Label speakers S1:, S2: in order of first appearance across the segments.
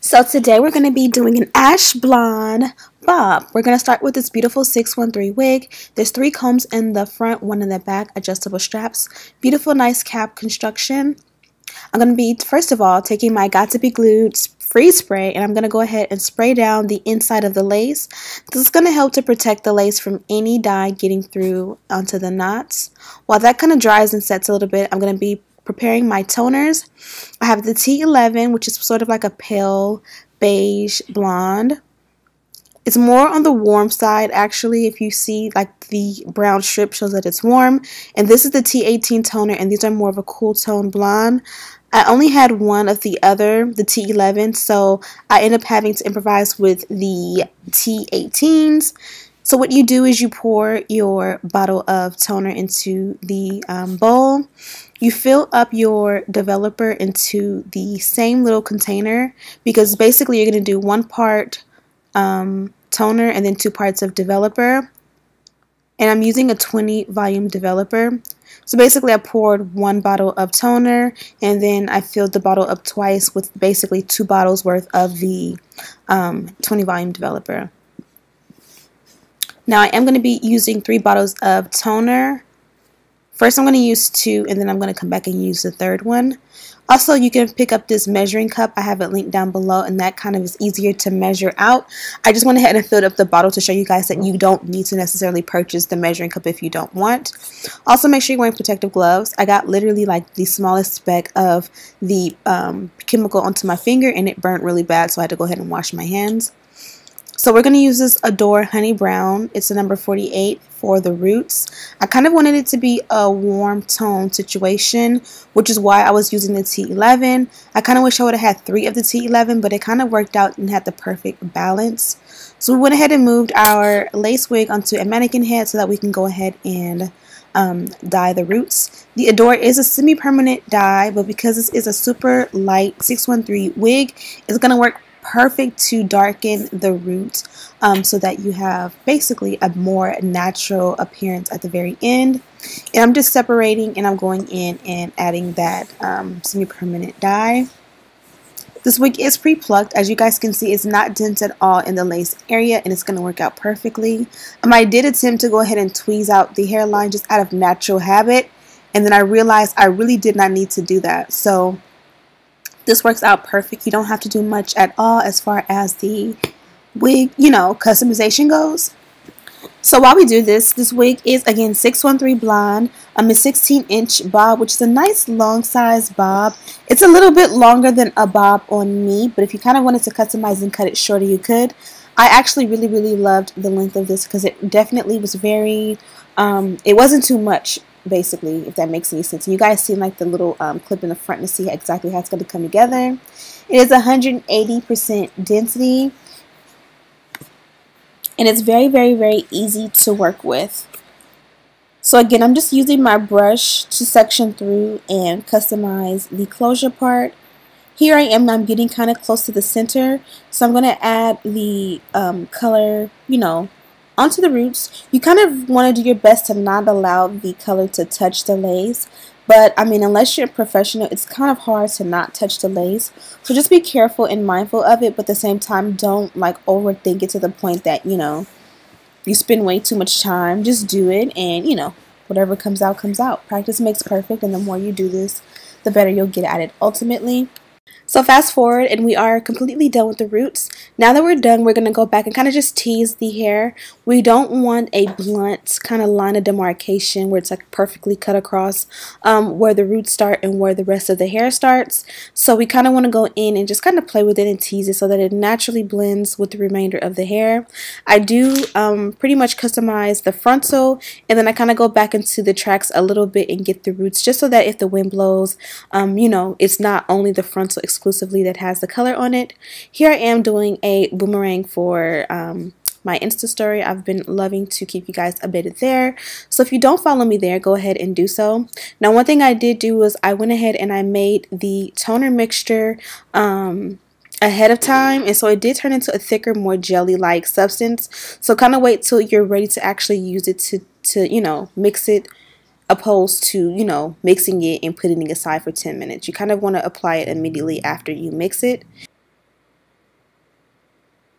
S1: So today we're going to be doing an ash blonde bob. We're going to start with this beautiful 613 wig. There's 3 combs in the front, 1 in the back, adjustable straps. Beautiful, nice cap construction. I'm going to be, first of all, taking my Got to Be Glued freeze spray, and I'm going to go ahead and spray down the inside of the lace. This is going to help to protect the lace from any dye getting through onto the knots. While that kind of dries and sets a little bit, I'm going to be preparing my toners. I have the T11, which is sort of like a pale beige blonde. It's more on the warm side, actually. If you see, like, the brown strip shows that it's warm. And this is the T18 toner, and these are more of a cool tone blonde. I only had one of the other, the T11, so I ended up having to improvise with the T18s. So what you do is you pour your bottle of toner into the bowl. You fill up your developer into the same little container, because basically you're going to do 1 part toner and then 2 parts of developer. And I'm using a 20 volume developer. So basically I poured 1 bottle of toner, and then I filled the bottle up twice with basically 2 bottles worth of the 20 volume developer. Now I am going to be using 3 bottles of toner. First I'm going to use 2, and then I'm going to come back and use the 3rd one. Also, you can pick up this measuring cup. I have it linked down below, and that kind of is easier to measure out. I just went ahead and filled up the bottle to show you guys that you don't need to necessarily purchase the measuring cup if you don't want. Also, make sure you're wearing protective gloves. I got literally like the smallest speck of the chemical onto my finger, and it burnt really bad, so I had to go ahead and wash my hands. So we're going to use this Adore Honey Brown. It's a number 48 for the roots. I kind of wanted it to be a warm tone situation, which is why I was using the T11. I kind of wish I would have had 3 of the T11, but it kind of worked out and had the perfect balance. So we went ahead and moved our lace wig onto a mannequin head so that we can go ahead and dye the roots. The Adore is a semi-permanent dye, but because this is a super light 613 wig, it's going to work perfect to darken the roots so that you have basically a more natural appearance at the very end. And I'm just separating, and I'm going in and adding that semi-permanent dye. This wig is pre-plucked. As you guys can see, it's not dense at all in the lace area, and it's going to work out perfectly. I did attempt to go ahead and tweeze out the hairline just out of natural habit, and then I realized I really did not need to do that. So this works out perfect. You don't have to do much at all as far as the wig, customization goes. So while we do this wig is, again, 613 blonde. A 16-inch bob, which is a nice long size bob. It's a little bit longer than a bob on me, but if you kind of wanted to customize and cut it shorter, you could. I actually really loved the length of this because it definitely was very, it wasn't too much, basically, if that makes any sense. And you guys see like the little clip in the front to see exactly how it's going to come together. It is 180% density, and it's very easy to work with. So again, I'm just using my brush to section through and customize the closure part. Here I am, I'm getting kind of close to the center, so I'm going to add the color, onto the roots. You kind of want to do your best to not allow the color to touch the lace, but unless you're a professional, it's kind of hard to not touch the lace. So just be careful and mindful of it, but at the same time, don't like overthink it to the point that you spend way too much time. Just do it, and whatever comes out comes out. Practice makes perfect, and the more you do this, the better you'll get at it ultimately. So fast forward, and we are completely done with the roots. Now that we're done, we're going to go back and kind of just tease the hair. We don't want a blunt kind of line of demarcation where it's like perfectly cut across where the roots start and where the rest of the hair starts. So we kind of want to go in and just kind of play with it and tease it so that it naturally blends with the remainder of the hair. I do pretty much customize the frontal, and then I kind of go back into the tracks a little bit and get the roots, just so that if the wind blows, it's not only the frontal exclusively that has the color on it. Here I am doing a boomerang for my Insta story. I've been loving to keep you guys updated there. So if you don't follow me there, go ahead and do so. Now, one thing I did do was I went ahead and I made the toner mixture ahead of time, and so it did turn into a thicker, more jelly-like substance. So kind of wait till you're ready to actually use it to mix it, opposed to, mixing it and putting it aside for 10 minutes. You kind of want to apply it immediately after you mix it.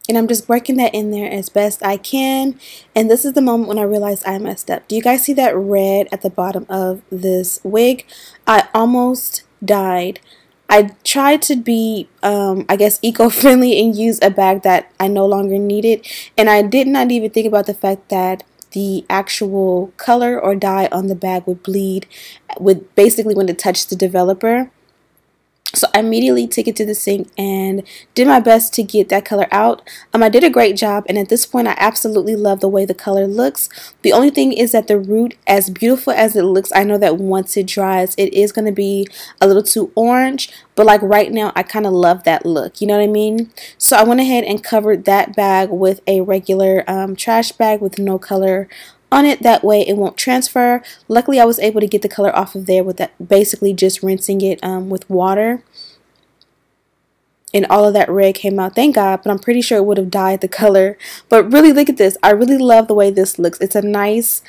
S1: And I'm just working that in there as best I can. And this is the moment when I realized I messed up. Do you guys see that red at the bottom of this wig? I almost died. I tried to be, I guess, eco-friendly and use a bag that I no longer needed. And I did not even think about the fact that the actual color or dye on the bag would bleed with basically when it touched the developer. So I immediately took it to the sink and did my best to get that color out. I did a great job, and at this point I absolutely love the way the color looks. The only thing is that the root, as beautiful as it looks, I know that once it dries it is going to be a little too orange, but like right now I kind of love that look, you know what I mean? So I went ahead and covered that bag with a regular trash bag with no color on it, that way it won't transfer. Luckily I was able to get the color off of there with that, basically just rinsing it with water, and all of that red came out, thank God, but I'm pretty sure it would have dyed the color. But really, look at this. I really love the way this looks. It's a nice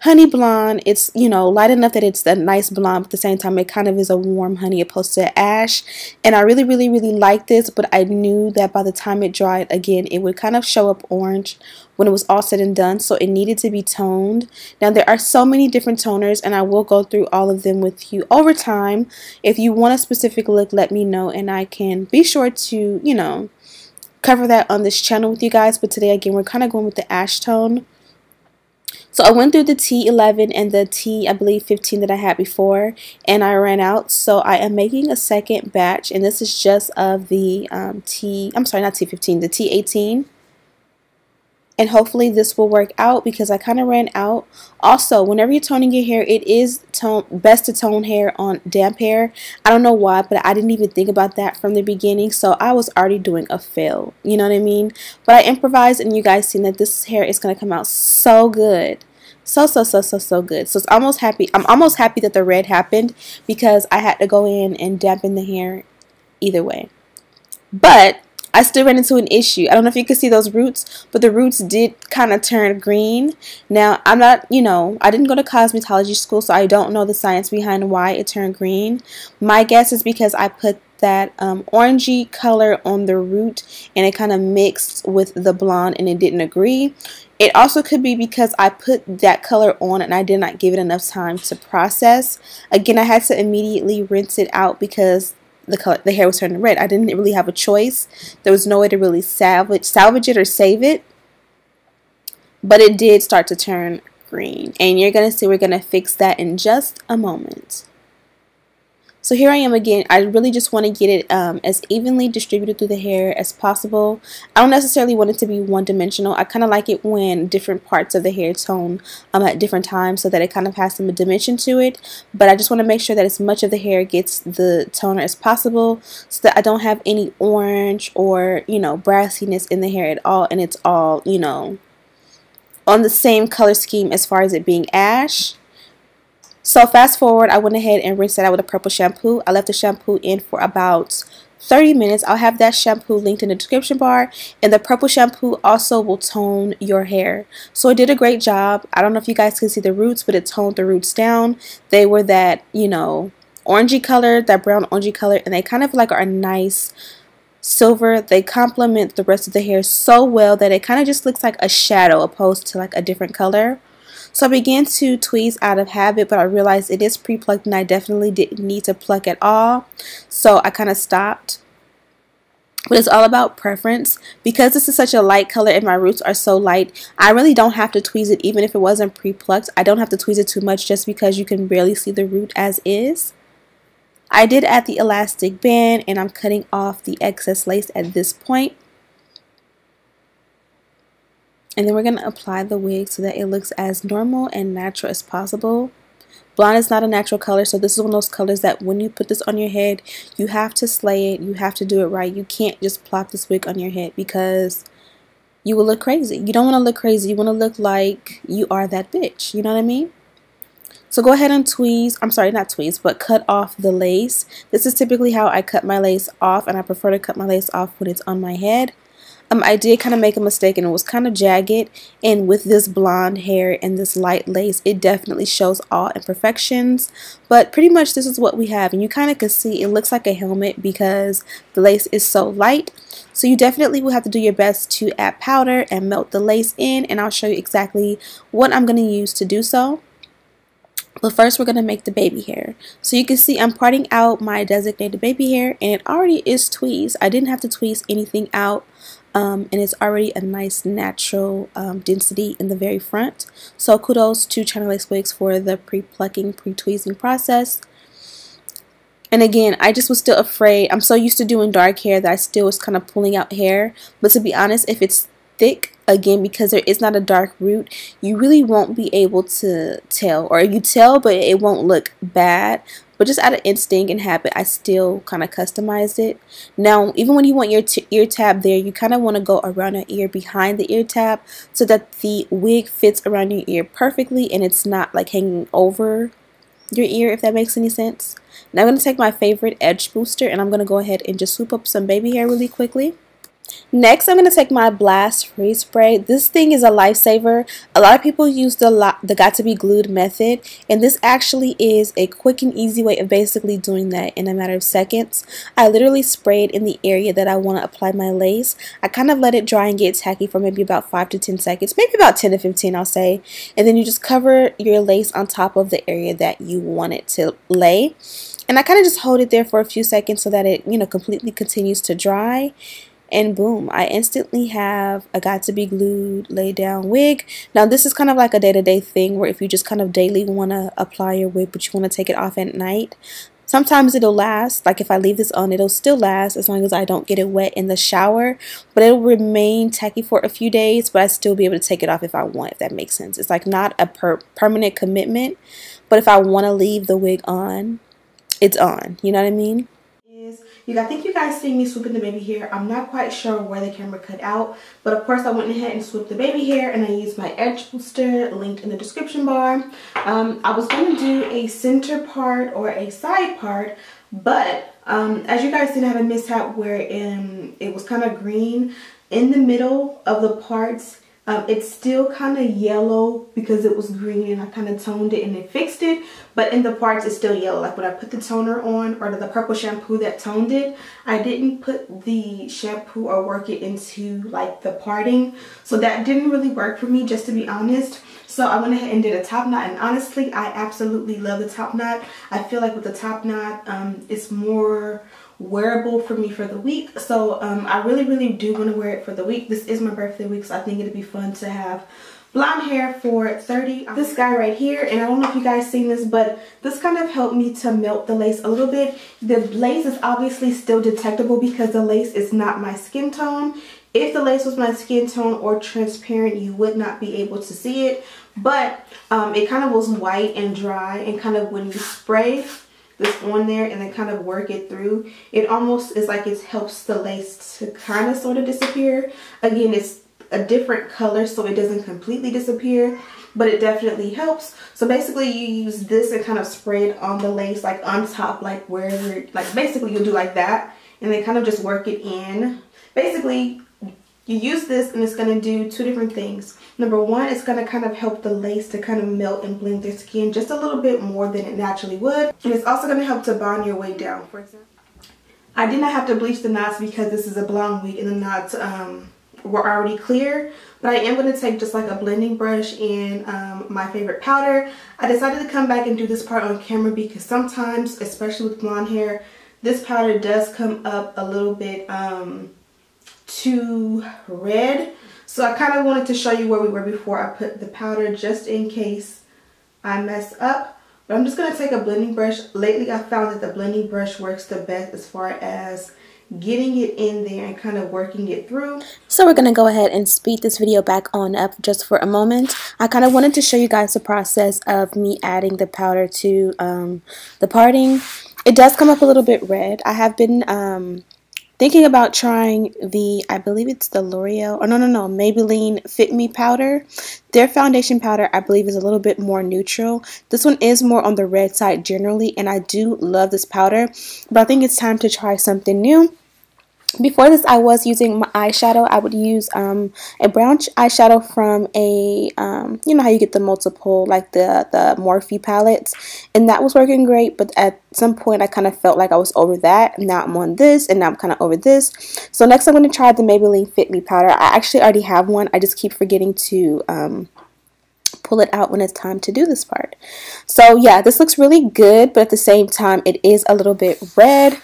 S1: honey blonde. It's, you know, light enough that it's a nice blonde, but at the same time it kind of is a warm honey opposed to ash. And I really like this, but I knew that by the time it dried, again, it would kind of show up orange when it was all said and done, so it needed to be toned. Now there are so many different toners, and I will go through all of them with you over time. If you want a specific look, let me know and I can be sure to, you know, cover that on this channel with you guys. But today again we're kind of going with the ash tone. So I went through the T11 and the T, I believe 15 that I had before, and I ran out. So I am making a second batch, and this is just of the not T15, the T18. And hopefully this will work out because I kind of ran out. Also, whenever you're toning your hair, it is best to tone hair on damp hair. I don't know why, but I didn't even think about that from the beginning. So I was already doing a fail. You know what I mean? But I improvised, and you guys seen that this hair is going to come out so good. So good. So I'm almost happy that the red happened because I had to go in and dampen the hair either way. But I still ran into an issue. I don't know if you can see those roots, but the roots did kind of turn green. Now, I'm not, you know, I didn't go to cosmetology school, so I don't know the science behind why it turned green. My guess is because I put that orangey color on the root and it kind of mixed with the blonde and it didn't agree. It also could be because I put that color on and I did not give it enough time to process. Again, I had to immediately rinse it out because the hair was turning red. I didn't really have a choice. There was no way to really salvage it or save it. But it did start to turn green. And you're going to see we're going to fix that in just a moment. So here I am again. I really just want to get it as evenly distributed through the hair as possible. I don't necessarily want it to be one-dimensional. I kind of like it when different parts of the hair tone at different times so that it kind of has some dimension to it. But I just want to make sure that as much of the hair gets the toner as possible so that I don't have any orange or, you know, brassiness in the hair at all. And it's all, you know, on the same color scheme as far as it being ash. So fast forward, I went ahead and rinsed it out with a purple shampoo. I left the shampoo in for about 30 minutes. I'll have that shampoo linked in the description bar. And the purple shampoo also will tone your hair. So it did a great job. I don't know if you guys can see the roots, but it toned the roots down. They were that, you know, orangey color, that brown orangey color, and they kind of like are a nice silver. They complement the rest of the hair so well that it kind of just looks like a shadow opposed to like a different color. So I began to tweeze out of habit, but I realized it is pre-plucked and I definitely didn't need to pluck at all. So I kind of stopped. But it's all about preference. Because this is such a light color and my roots are so light, I really don't have to tweeze it even if it wasn't pre-plucked. I don't have to tweeze it too much just because you can barely see the root as is. I did add the elastic band and I'm cutting off the excess lace at this point. And then we're going to apply the wig so that it looks as normal and natural as possible. Blonde is not a natural color, so this is one of those colors that when you put this on your head, you have to slay it. You have to do it right. You can't just plop this wig on your head because you will look crazy. You don't want to look crazy. You want to look like you are that bitch. You know what I mean? So go ahead and tweeze, I'm sorry, not tweeze, but cut off the lace. This is typically how I cut my lace off, and I prefer to cut my lace off when it's on my head. I did kind of make a mistake and it was kind of jagged, and with this blonde hair and this light lace, it definitely shows all imperfections, but pretty much this is what we have, and you kind of can see it looks like a helmet because the lace is so light. So you definitely will have to do your best to add powder and melt the lace in, and I'll show you exactly what I'm going to use to do so. But first we're going to make the baby hair. So you can see I'm parting out my designated baby hair, and it already is tweezed. I didn't have to tweeze anything out, and it's already a nice natural density in the very front. So kudos to Chinalacewig for the pre-plucking, pre-tweezing process. And again, I just was still afraid. I'm so used to doing dark hair that I still was kind of pulling out hair. But to be honest, if it's thick, again, because there is not a dark root, you really won't be able to tell. Or you tell, but it won't look bad. But just out of instinct and habit, I still kind of customized it. Now, even when you want your ear tab there, you kind of want to go around your ear behind the ear tab so that the wig fits around your ear perfectly and it's not like hanging over your ear, if that makes any sense. Now I'm going to take my favorite edge booster and I'm going to go ahead and just swoop up some baby hair really quickly. Next, I'm going to take my Blast Freeze Spray. This thing is a lifesaver. A lot of people use the Got to Be Glued method, and this actually is a quick and easy way of basically doing that in a matter of seconds. I literally sprayed in the area that I want to apply my lace. I kind of let it dry and get tacky for maybe about 5 to 10 seconds, maybe about 10 to 15 I'll say, and then you just cover your lace on top of the area that you want it to lay. And I kind of just hold it there for a few seconds so that it, completely continues to dry. And boom, I instantly have a Got to Be Glued lay down wig. Now this is kind of like a day-to-day thing where if you just kind of daily want to apply your wig but you want to take it off at night, sometimes it'll last. Like if I leave this on, it'll still last as long as I don't get it wet in the shower, but it'll remain tacky for a few days, but I still be able to take it off if I want, if that makes sense. It's like not a permanent commitment, but if I want to leave the wig on, it's on, you know what I mean? I think you guys see me swooping the baby hair. I'm not quite sure where the camera cut out, but of course I went ahead and swooped the baby hair, and I used my edge booster linked in the description bar. I was going to do a center part or a side part, but as you guys seen, I had a mishap where it was kind of green in the middle of the parts. It's still kind of yellow because it was green and I kind of toned it and it fixed it, but in the parts it's still yellow. Like when I put the toner on, or the purple shampoo that toned it, I didn't put the shampoo or work it into like the parting, so that didn't really work for me, just to be honest. So I went ahead and did a top knot, and honestly I absolutely love the top knot. I feel like with the top knot it's more wearable for me for the week, so I really do want to wear it for the week. This is my birthday week, so I think it'd be fun to have blonde hair for 30. This guy right here, and I don't know if you guys seen this, but this kind of helped me to melt the lace a little bit. The lace is obviously still detectable because the lace is not my skin tone. If the lace was my skin tone or transparent, you would not be able to see it, but it kind of was white and dry, and kind of when you spray this on there and then kind of work it through, it almost is like it helps the lace to kind of sort of disappear. Again, it's a different color so it doesn't completely disappear, but it definitely helps. So basically you use this and kind of spray it on the lace, like on top, like wherever, like basically you'll do like that, and then kind of just work it in. Basically you use this and it's going to do two different things. Number one, it's going to kind of help the lace to kind of melt and blend their skin just a little bit more than it naturally would. And it's also going to help to bond your way down. For example, I did not have to bleach the knots because this is a blonde wig and the knots were already clear. But I am going to take just like a blending brush and my favorite powder. I decided to come back and do this part on camera because sometimes, especially with blonde hair, this powder does come up a little bit too red, so I kind of wanted to show you where we were before I put the powder, just in case I mess up. But I'm just going to take a blending brush. Lately I found that the blending brush works the best as far as getting it in there and kind of working it through. So we're going to go ahead and speed this video back on up just for a moment. I kind of wanted to show you guys the process of me adding the powder to the parting. It does come up a little bit red. I have been thinking about trying the, I believe it's the L'Oreal, or no, Maybelline Fit Me powder. Their foundation powder, I believe, is a little bit more neutral. This one is more on the red side generally, and I do love this powder, but I think it's time to try something new. Before this, I was using my eyeshadow. I would use a brown eyeshadow from a, you know how you get the multiple, like the Morphe palettes, and that was working great, but at some point I kind of felt like I was over that, and now I'm on this, and now I'm kind of over this. So next I'm going to try the Maybelline Fit Me powder. I actually already have one. I just keep forgetting to pull it out when it's time to do this part. So yeah, this looks really good, but at the same time it is a little bit red.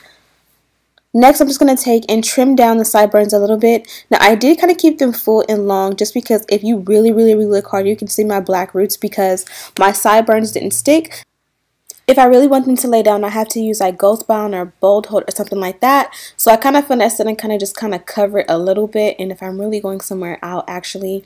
S1: Next, I'm just going to take and trim down the sideburns a little bit. Now, I did kind of keep them full and long just because if you really look hard, you can see my black roots because my sideburns didn't stick. If I really want them to lay down, I have to use like Ghost Bound or Bold Hold or something like that. So I kind of finesse it and kind of just cover it a little bit. And if I'm really going somewhere, I'll actually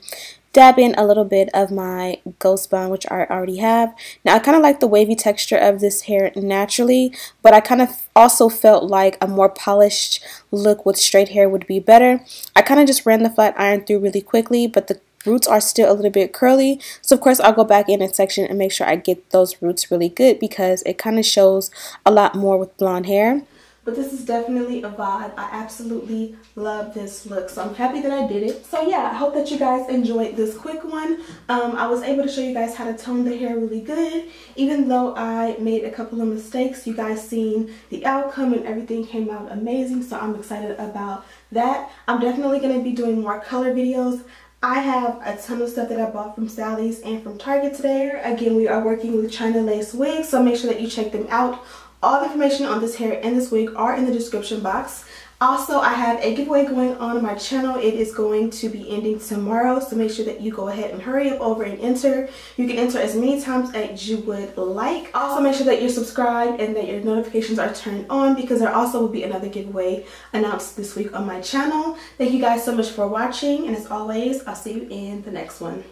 S1: dab in a little bit of my Ghost Bond, which I already have. Now I kind of like the wavy texture of this hair naturally, but I kind of also felt like a more polished look with straight hair would be better. I kind of just ran the flat iron through really quickly, but the roots are still a little bit curly, so of course I'll go back in a section and make sure I get those roots really good because it kind of shows a lot more with blonde hair. But this is definitely a vibe. I absolutely love this look, so I'm happy that I did it. So yeah, I hope that you guys enjoyed this quick one. I was able to show you guys how to tone the hair really good. Even though I made a couple of mistakes, you guys seen the outcome and everything came out amazing, so I'm excited about that. I'm definitely going to be doing more color videos. I have a ton of stuff that I bought from Sally's and from Target today. Again, we are working with Chinalacewig, so make sure that you check them out. All the information on this hair and this wig are in the description box. Also, I have a giveaway going on my channel. It is going to be ending tomorrow, so make sure that you go ahead and hurry up over and enter. You can enter as many times as you would like. Also, make sure that you're subscribed and that your notifications are turned on because there also will be another giveaway announced this week on my channel. Thank you guys so much for watching, and as always, I'll see you in the next one.